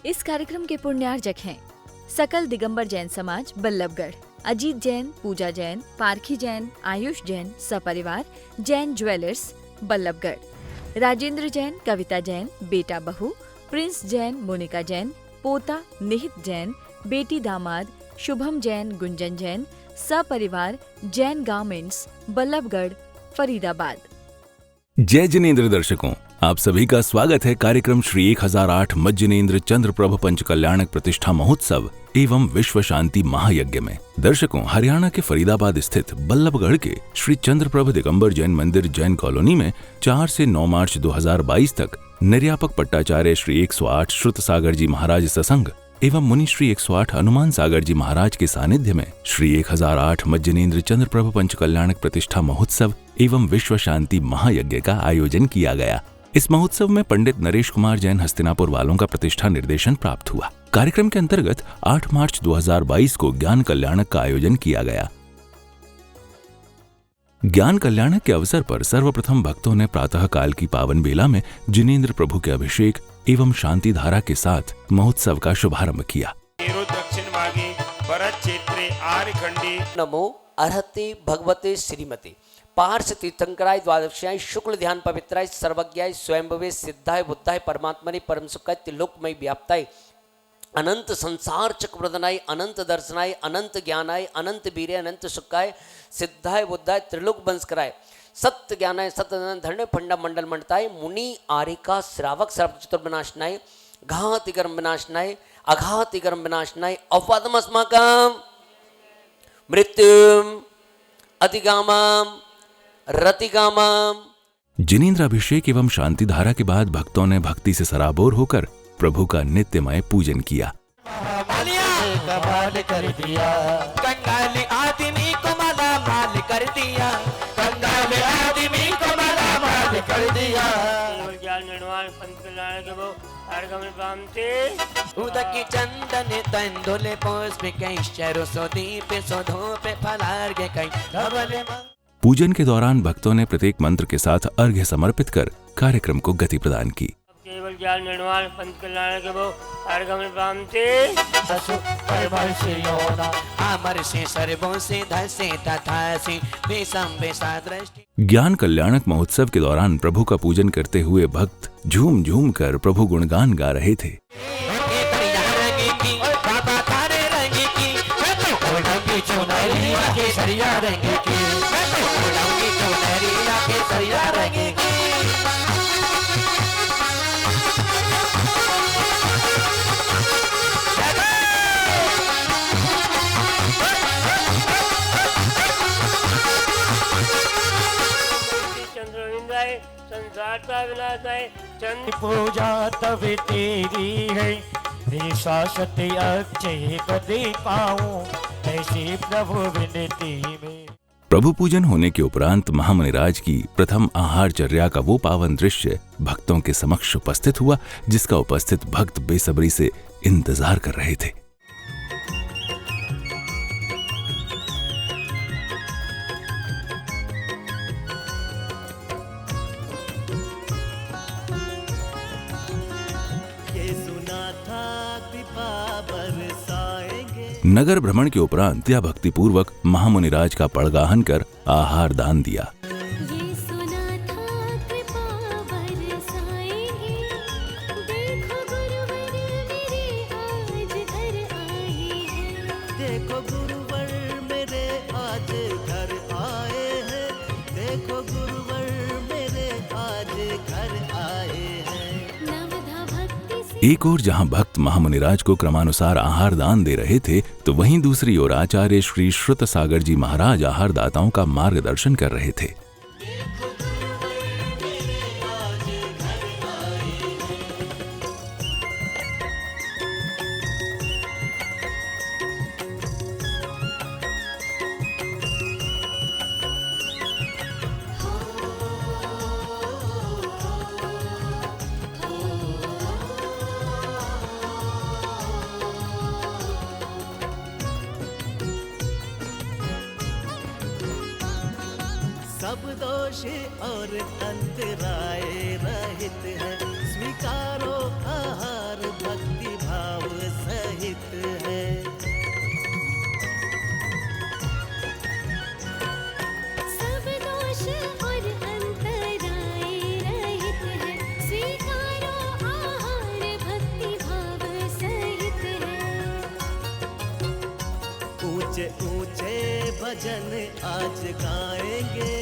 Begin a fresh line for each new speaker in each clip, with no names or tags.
इस कार्यक्रम के पुण्यार्जक हैं सकल दिगंबर जैन समाज बल्लभगढ़, अजीत जैन, पूजा जैन, पारखी जैन, आयुष जैन, सपरिवार, जैन ज्वेलर्स बल्लभगढ़, राजेंद्र जैन, कविता जैन, बेटा बहू, प्रिंस जैन, मोनिका जैन, पोता निहित जैन, बेटी दामाद, शुभम जैन, गुंजन जैन, सपरिवार, जैन गारमेंट्स बल्लभगढ़, फरीदाबाद।
जय जिनेन्द्र दर्शकों, आप सभी का स्वागत है कार्यक्रम श्री 1008 मज्जनेन्द्र चंद्र प्रभु पंच कल्याणक प्रतिष्ठा महोत्सव एवं विश्व शांति महायज्ञ में। दर्शकों, हरियाणा के फरीदाबाद स्थित बल्लभगढ़ के श्री चंद्र प्रभु दिगंबर जैन मंदिर जैन कॉलोनी में 4 से 9 मार्च 2022 तक निर्यापक पट्टाचार्य श्री 108 श्रुत सागर जी महाराज ससंग एवं मुनि श्री 108 हनुमान सागर जी महाराज के सानिध्य में श्री 1008 मज्जनेन्द्र चंद्र प्रभु पंच कल्याणक प्रतिष्ठा महोत्सव एवं विश्व शांति महायज्ञ का आयोजन किया गया। इस महोत्सव में पंडित नरेश कुमार जैन हस्तिनापुर वालों का प्रतिष्ठा निर्देशन प्राप्त हुआ। कार्यक्रम के अंतर्गत 8 मार्च 2022 को ज्ञान कल्याणक का आयोजन किया गया। ज्ञान कल्याणक के अवसर पर सर्वप्रथम भक्तों ने प्रातः काल की पावन बेला में जिनेन्द्र प्रभु के अभिषेक एवं शांति धारा के साथ महोत्सव का शुभारंभ किया।
दक्षिण मार्गे भरत क्षेत्रे आर्यखंडी
नमो अर्हते भगवते श्रीमते पार्श तीर्थंकराय द्वादशाय शुक्ल ध्यान पवित्राय सर्वज्ञाय स्वयंभवे सिद्धाय बुद्धाय परमात्मने परम सुखाय त्रिलोकमय व्याप्ताय अनंत संसार चक्रप्रदनाय अनंत दर्शनाय अनंत ज्ञानाय अनंत वीर्य अनंत सुखाय सिद्धाय बुद्धाय त्रिलोक वंशकराय सत्य ज्ञानाय सत्य धर्म फंडा मंडल मंडताय मुनि आरिका श्रावक सर्व चतुर्विनाशनाय घाति कर्म विनाशनाय अघाति कर्म विनाशनाय अपवादमस्माकं मृत्युम अधिगामम रतिगामम।
जिनेन्द्र अभिषेक एवं शांति धारा के बाद भक्तों ने भक्ति से सराबोर होकर प्रभु का नित्यमय पूजन किया।
कमाल कर दिया कंगाली आदमी को माला माल कर दिया, कंगाली आदमी को माला माल कर दिया।
ज्ञान निर्वाण पंच कल्याण के वो आर्गमन प्रांते
उदकी चंदन तंदुले पुष्प कैश्चरो सोदीप सोधोप फलार्घ्य कै धवले।
पूजन के दौरान भक्तों ने प्रत्येक मंत्र के साथ अर्घ्य समर्पित कर कार्यक्रम को गति प्रदान की।
केवल ज्ञान निर्वाण पंच कल्याण के वो आर्गमन प्रांते
असु परमर्ष योना अमर से सर्वों से धसे तथा से बेसम बेसादृष्टि।
ज्ञान कल्याणक महोत्सव के दौरान प्रभु का पूजन करते हुए भक्त झूम झूम कर प्रभु गुणगान गा रहे थे।
संसार का विनाश है चंद्र
पूजा तब तेरी है शाश्वत अक्षय कदे पाऊं ऐसी प्रभु विनती में।
प्रभु पूजन होने के उपरांत महामुनिराज की प्रथम आहारचर्या का वो पावन दृश्य भक्तों के समक्ष उपस्थित हुआ, जिसका उपस्थित भक्त बेसब्री से इंतजार कर रहे थे। नगर भ्रमण के उपरांत या भक्ति पूर्वक महामुनिराज का पड़गाहन कर आहार दान दिया।
ये सुना था कृपा बरसाएंगे, देखो गुरुवर मेरे आज घर आए हैं,
देखो गुरुवर मेरे आज घर आए हैं, देखो गुरुवर मेरे आज घर आए हैं।
नवधा भक्ति से
एक ओर जहां भक्त महामुनिराज को क्रमानुसार आहार दान दे रहे थे, तो वहीं दूसरी ओर आचार्य श्री श्रुत सागर जी महाराज आहार दाताओं का मार्गदर्शन कर रहे थे।
सब दोष और अंतराय रहित है, स्वीकारो आहार भक्ति भाव भजन आज गाएंगे।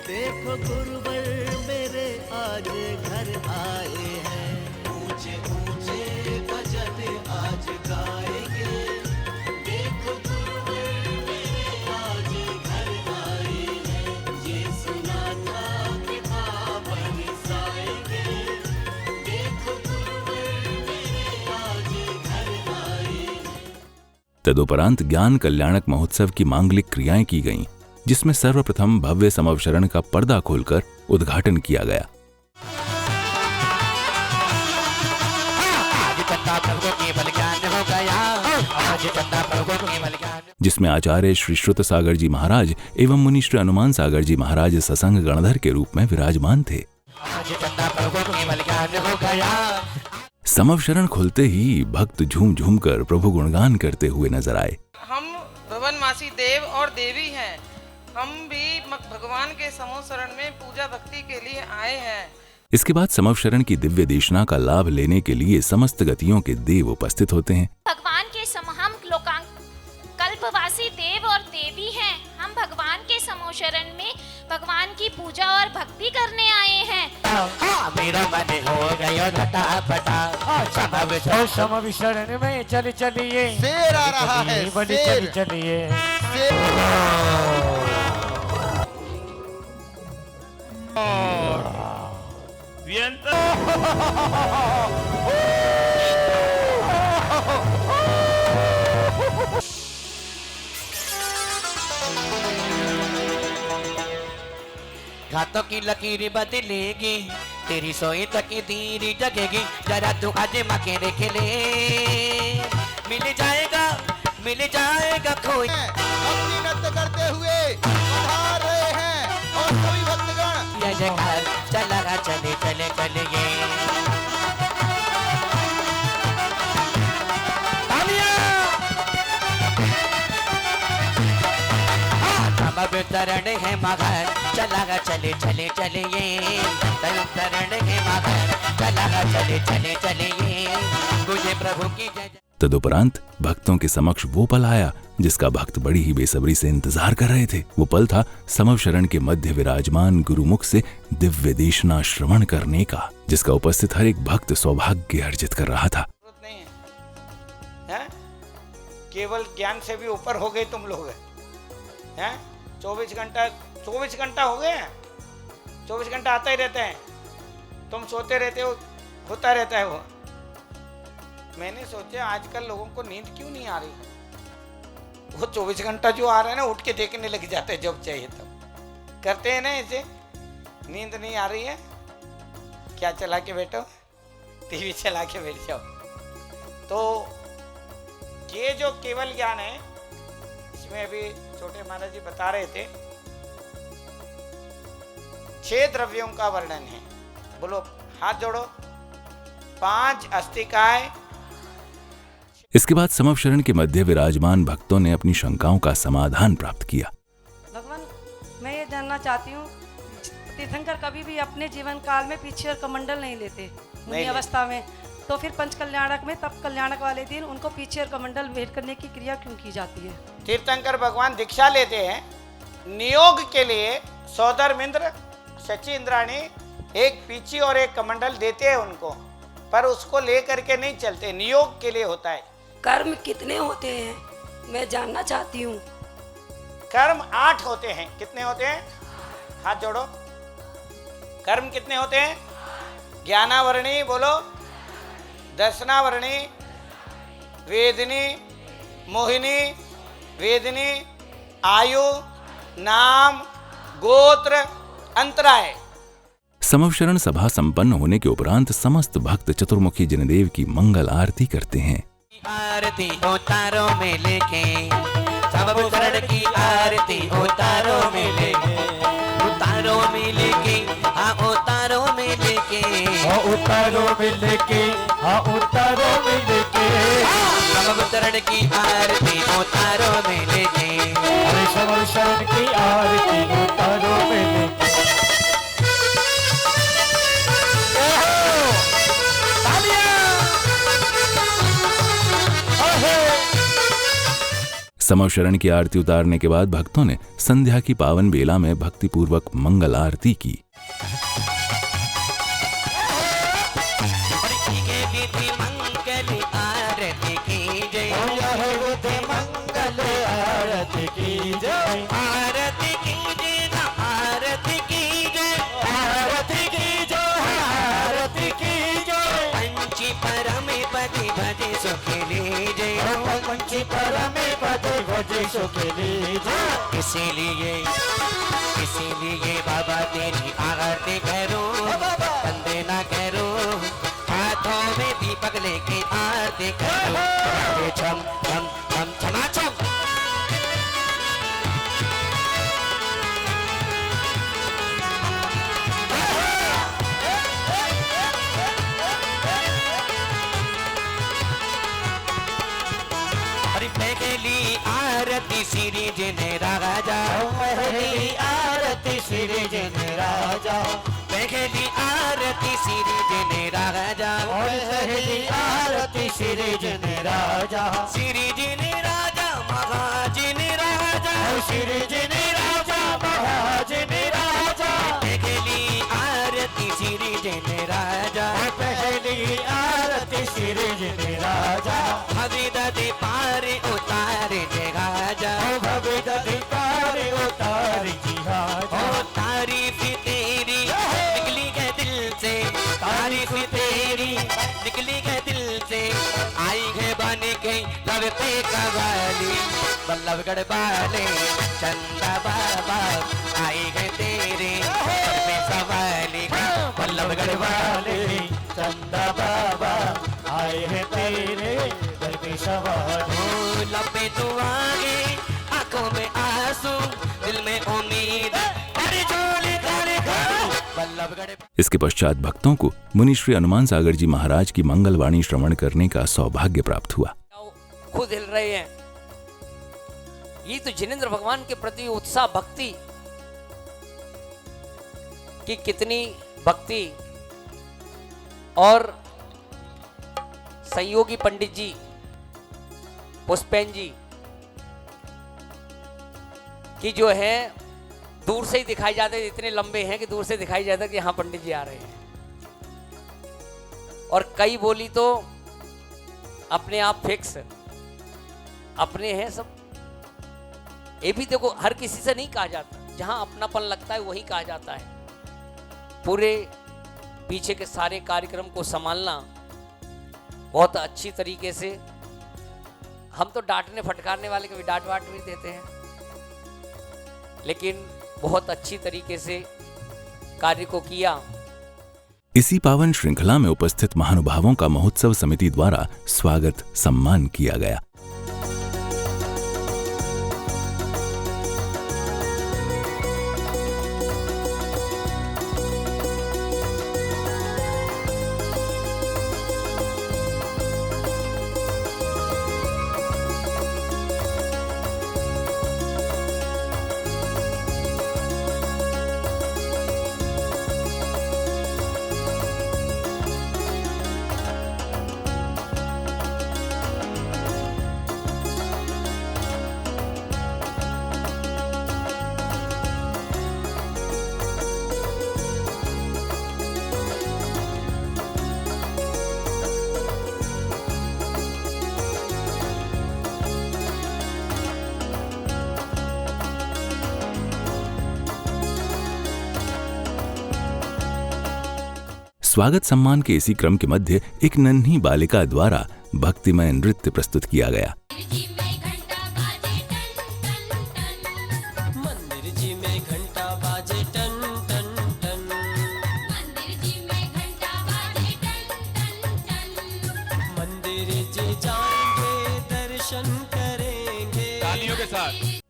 देखो गुरुवर मेरे आज घर आए हैं। ऊंचे ऊंचे भजन आज गाएंगे। देखो गुरुवर मेरे आज घर आए हैं। ये सुना था कृपा बरसाएंगे। देखो गुरुवर मेरे आज घर आए हैं।
तदुपरांत ज्ञान कल्याणक महोत्सव की मांगलिक क्रियाएं की गईं, जिसमें सर्वप्रथम भव्य समवशरण का पर्दा खोलकर उद्घाटन किया गया। जिसमें आचार्य श्री श्रुत सागर जी महाराज एवं मुनि श्री हनुमान सागर जी महाराज ससंग गणधर के रूप में विराजमान थे। समवशरण खुलते ही भक्त झूम झूम कर प्रभु गुणगान करते हुए नजर आए।
हम भवनवासी देव और देवी हैं। हम भी भगवान के समवशरण में पूजा भक्ति के लिए आए हैं।
इसके बाद समवशरण की दिव्य देशना का लाभ लेने के लिए समस्त गतियों के देव उपस्थित होते हैं।
भगवान के हम लोकांक कल्पवासी देव और देवी हैं। हम भगवान के समवशरण में भगवान की पूजा और भक्ति करने आए हैं।
मेरा मन हो गया फटा समविशरण में चल चलिए। शेर आ रहा है, शेर चलिए। घातों की लकीर बदलेगी, तेरी सोई तकदीर जगेगी। जरा तू आज मके देख ले, मिल जाएगा कोई। अपनी नृत्य करते हुए पधार रहे हैं और सभी भक्तगण। ये जयकार चला चले चले चले ये तरण है मगर चला चले चले चले ये तरण है मगर चला चले चले चले ये तुझे प्रभु की जय।
तदुपरांत भक्तों के समक्ष वो पल आया जिसका भक्त बड़ी ही बेसब्री से इंतजार कर रहे थे। वो पल था समवशरण के मध्य विराजमान गुरुमुख से दिव्य देशना श्रवण करने का, जिसका उपस्थित हर एक भक्त सौभाग्य अर्जित कर रहा था।
नहीं है? केवल ज्ञान से भी ऊपर हो गए तुम लोग हैं। 24 घंटा हो गए हैं। 24 घंटा आता ही रहते हैं। तुम सोते रहते हो, होता रहता है वो। मैंने सोचा आजकल लोगों को नींद क्यों नहीं आ रही। वो 24 घंटा जो आ रहा है ना, उठ के देखने लग जाते हैं जब चाहिए तब। करते हैं ना ऐसे। नींद नहीं आ रही है, क्या चला के बैठो, टीवी चला के बैठ जाओ। तो ये जो केवल ज्ञान है, इसमें अभी छोटे महाराज जी बता रहे थे 6 द्रव्यों का वर्णन है। बोलो, हाथ जोड़ो। 5 अस्तिकाएं।
इसके बाद समवशरण के मध्य विराजमान भक्तों ने अपनी शंकाओं का समाधान प्राप्त किया।
भगवान, मैं ये जानना चाहती हूँ, तीर्थंकर कभी भी अपने जीवन काल में पीछे और कमंडल नहीं लेते मुनि अवस्था में, तो फिर पंच कल्याणक में तब कल्याणक वाले दिन उनको पीछे और कमंडल भेंट करने की क्रिया क्यों की जाती है?
तीर्थंकर भगवान दीक्षा लेते हैं नियोग के लिए। सौदर्मिंद्र, शची इंद्राणी एक पीछी और एक कमंडल देते हैं उनको, पर उसको ले करके नहीं चलते, नियोग के लिए होता है।
कर्म कितने होते हैं मैं जानना चाहती हूँ।
कर्म 8 होते हैं। कितने होते हैं? हाथ जोड़ो। कर्म कितने होते हैं? ज्ञानावरणी, बोलो। दर्शनावरणी, वेदिनी, मोहिनी, वेदिनी, आयु, नाम, गोत्र, अंतराय।
समवशरण सभा संपन्न होने के उपरांत समस्त भक्त चतुर्मुखी जिनदेव की मंगल आरती करते हैं।
आरती उतारो में लेके, समवशरण की आरती उतारो में लेके, उतारो में लेके, हाँ उतारो में लेके, हाँ उतारो में लेके, हाँ उतारो में लेके, समवशरण की आरती उतारो में लेके, अरे समवशरण की आरती उतारो में लेके।
समवशरण की आरती उतारने के बाद भक्तों ने संध्या की पावन बेला में भक्तिपूर्वक मंगल आरती की।
इसीलिए बाबा तेरी आरती करो, कंधे ना करो, हाथों में दीपक लेके आरती करो। छम छम छम छमाछम। पहली आरती श्री जन राजा, पहली आरती श्री जन राजा, पहली आरती श्री जन राजा, पहली आरती श्री जन राजा, श्री जन राजा महाजन राजा, श्री जन राजा महाजन राजा, पहली आरती श्री जन राजा, पहली आरती श्री जन राजा, भविदा दे पारे उतारे जगाजा, भविदा दे पारे उतारे जिहाजा, ओ तारीफ तेरी निकली है दिल से, तारीफ तेरी निकली है दिल से, आई है बन के लव पे कवाली, बल्लभगढ़ वाले चंदा बाबा, आई है तेरे सर पे सवाली, बल्लभगढ़ वाले चंदा बाबा, आए हैं तेरे दर पे सवार। लबे दुआएं, आंखों में आंसू, दिल में उम्मीद, अरे झोले खाने का बल्लभगढ़।
इसके पश्चात भक्तों को मुनि श्री हनुमान सागर जी महाराज की मंगलवाणी श्रवण करने का सौभाग्य प्राप्त हुआ।
खुद हिल रहे हैं। ये तो जिनेंद्र भगवान के प्रति उत्साह भक्ति कि कितनी भक्ति। और संयोगी पंडित जी पुष्पेन जी की जो है दूर से ही दिखाई जाते हैं, इतने लंबे हैं कि दूर से दिखाई जाता है कि हाँ पंडित जी आ रहे हैं। और कई बोली तो अपने आप फिक्स अपने हैं सब। ये भी देखो हर किसी से नहीं कहा जाता, जहां अपनापन लगता है वही कहा जाता है। पूरे पीछे के सारे कार्यक्रम को संभालना बहुत अच्छी तरीके से। हम तो डांटने फटकारने वाले कभी डांट वाट भी देते हैं, लेकिन बहुत अच्छी तरीके से कार्य को किया।
इसी पावन श्रृंखला में उपस्थित महानुभावों का महोत्सव समिति द्वारा स्वागत सम्मान किया गया। स्वागत सम्मान के इसी क्रम के मध्य एक नन्ही बालिका द्वारा भक्तिमय नृत्य प्रस्तुत किया गया।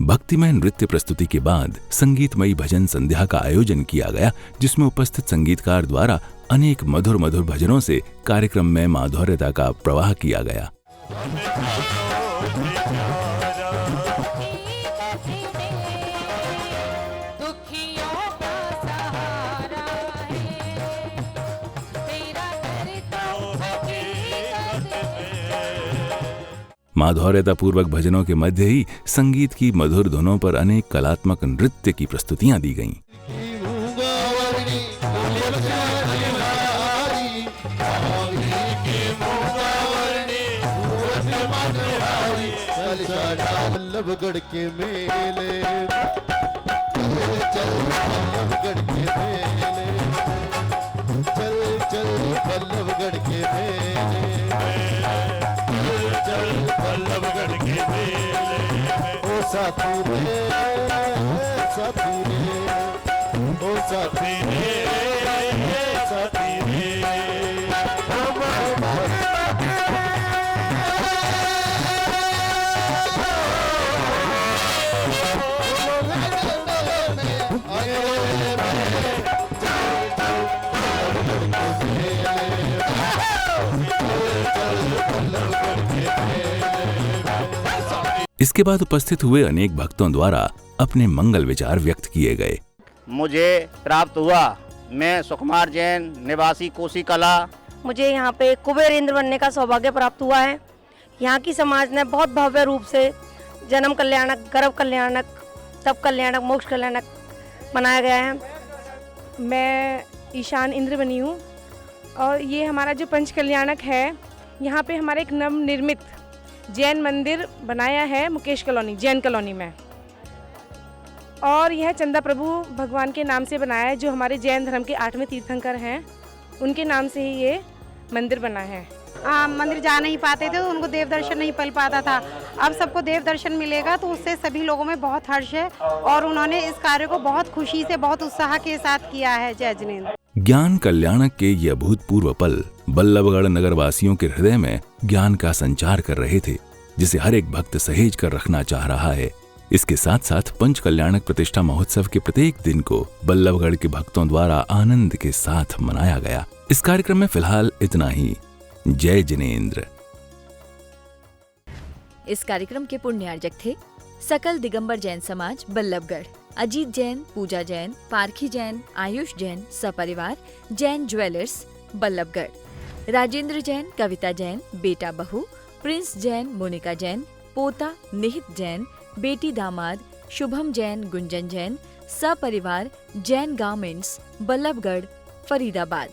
भक्तिमय नृत्य प्रस्तुति के बाद संगीतमयी भजन संध्या का आयोजन किया गया, जिसमें उपस्थित संगीतकार द्वारा अनेक मधुर मधुर भजनों से कार्यक्रम में माधुर्यता का प्रवाह किया गया। माधुर्यतापूर्वक भजनों के मध्य ही संगीत की मधुर धुनों पर अनेक कलात्मक नृत्य की प्रस्तुतियां दी गईं।
बल्लभगढ़ के मेले, चल बल्लभगढ़ के मेले, चल चल बल्लभगढ़ के मेले, चल बल्लभगढ़ के मेले। ओ साथी रे, साथी रे, ओ साथी रे, साथी रे।
इसके बाद उपस्थित हुए अनेक भक्तों द्वारा अपने मंगल विचार व्यक्त किए गए।
मुझे प्राप्त हुआ, मैं सुकुमार जैन निवासी कोसी कला।
मुझे यहाँ पे कुबेर इंद्र बनने का सौभाग्य प्राप्त हुआ है। यहाँ की समाज ने बहुत भव्य रूप से जन्म कल्याणक, गर्भ कल्याणक, तप कल्याणक, मोक्ष कल्याणक मनाया गया है।
मैं ईशान इंद्र बनी हूँ और ये हमारा जो पंच कल्याणक है, यहाँ पे हमारा एक नवनिर्मित जैन मंदिर बनाया है मुकेश कॉलोनी, जैन कॉलोनी में। और यह चंदा प्रभु भगवान के नाम से बनाया है, जो हमारे जैन धर्म के 8वें तीर्थंकर हैं, उनके नाम से ही ये मंदिर बना है।
मंदिर जा नहीं पाते थे तो उनको देव दर्शन नहीं मिल पाता था। अब सबको देव दर्शन मिलेगा तो उससे सभी लोगों में बहुत हर्ष है और उन्होंने इस कार्य को बहुत खुशी से, बहुत उत्साह के साथ किया है। जय जिनेंद्र।
ज्ञान कल्याणक के ये अभूतपूर्व पल बल्लभगढ़ नगर वासियों के हृदय में ज्ञान का संचार कर रहे थे, जिसे हर एक भक्त सहेज कर रखना चाह रहा है। इसके साथ साथ पंच कल्याणक प्रतिष्ठा महोत्सव के प्रत्येक दिन को बल्लभगढ़ के भक्तों द्वारा आनंद के साथ मनाया गया। इस कार्यक्रम में फिलहाल इतना ही। जय जिनेंद्र।
इस कार्यक्रम के पुण्यार्जक थे सकल दिगंबर जैन समाज बल्लभगढ़, अजीत जैन, पूजा जैन, पारखी जैन, आयुष जैन, सपरिवार, जैन ज्वेलर्स बल्लभगढ़, राजेंद्र जैन, कविता जैन, बेटा बहू, प्रिंस जैन, मोनिका जैन, पोता निहित जैन, बेटी दामाद, शुभम जैन, गुंजन जैन, सपरिवार, जैन गारमेंट्स बल्लभगढ़, फरीदाबाद।